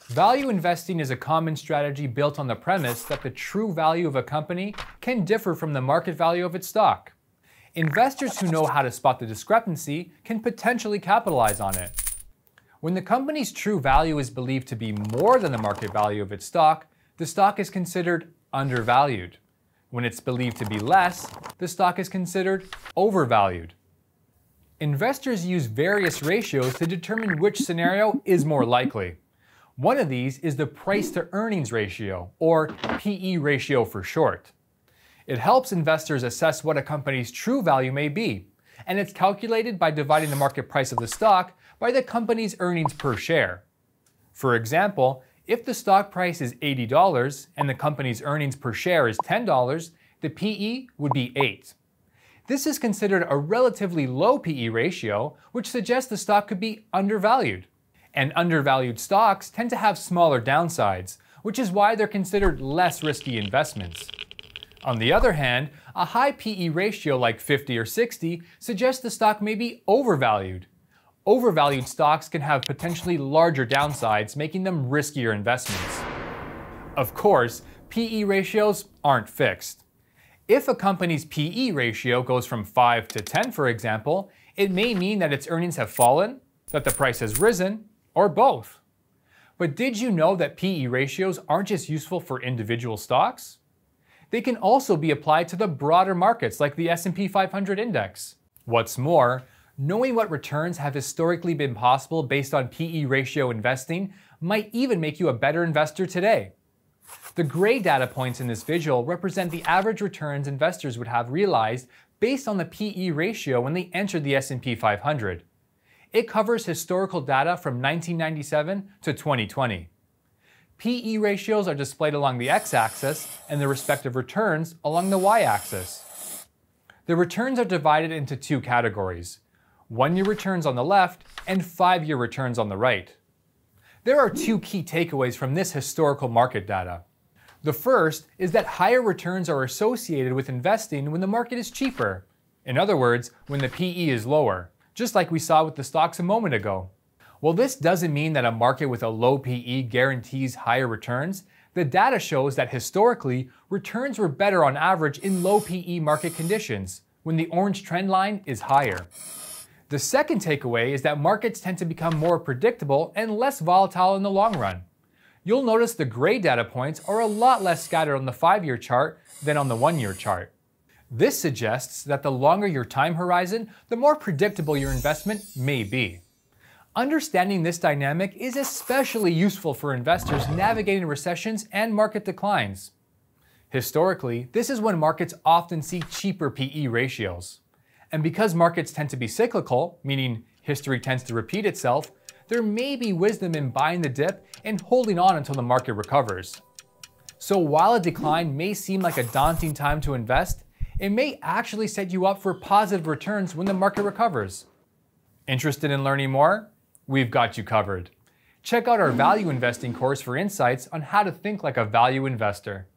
Value investing is a common strategy built on the premise that the true value of a company can differ from the market value of its stock. Investors who know how to spot the discrepancy can potentially capitalize on it. When the company's true value is believed to be more than the market value of its stock, the stock is considered undervalued. When it's believed to be less, the stock is considered overvalued. Investors use various ratios to determine which scenario is more likely. One of these is the price to earnings ratio, or PE ratio for short. It helps investors assess what a company's true value may be, and it's calculated by dividing the market price of the stock by the company's earnings per share. For example, if the stock price is $80 and the company's earnings per share is $10, the PE would be 8. This is considered a relatively low PE ratio, which suggests the stock could be undervalued. And undervalued stocks tend to have smaller downsides, which is why they're considered less risky investments. On the other hand, a high PE ratio like 50 or 60 suggests the stock may be overvalued. Overvalued stocks can have potentially larger downsides, making them riskier investments. Of course, PE ratios aren't fixed. If a company's PE ratio goes from 5 to 10, for example, it may mean that its earnings have fallen, that the price has risen, or both. But did you know that PE ratios aren't just useful for individual stocks? They can also be applied to the broader markets like the S&P 500 index. What's more, knowing what returns have historically been possible based on PE ratio investing might even make you a better investor today. The gray data points in this visual represent the average returns investors would have realized based on the PE ratio when they entered the S&P 500. It covers historical data from 1997 to 2020. PE ratios are displayed along the x-axis and the respective returns along the y-axis. The returns are divided into two categories: 1-year returns on the left and 5-year returns on the right. There are two key takeaways from this historical market data. The first is that higher returns are associated with investing when the market is cheaper. In other words, when the PE is lower, just like we saw with the stocks a moment ago. While this doesn't mean that a market with a low PE guarantees higher returns, the data shows that historically, returns were better on average in low PE market conditions, when the orange trend line is higher. The second takeaway is that markets tend to become more predictable and less volatile in the long run. You'll notice the gray data points are a lot less scattered on the 5-year chart than on the 1-year chart. This suggests that the longer your time horizon, the more predictable your investment may be. Understanding this dynamic is especially useful for investors navigating recessions and market declines. Historically, this is when markets often see cheaper PE ratios. And because markets tend to be cyclical, meaning history tends to repeat itself, there may be wisdom in buying the dip and holding on until the market recovers. So while a decline may seem like a daunting time to invest, it may actually set you up for positive returns when the market recovers. Interested in learning more? We've got you covered. Check out our value investing course for insights on how to think like a value investor.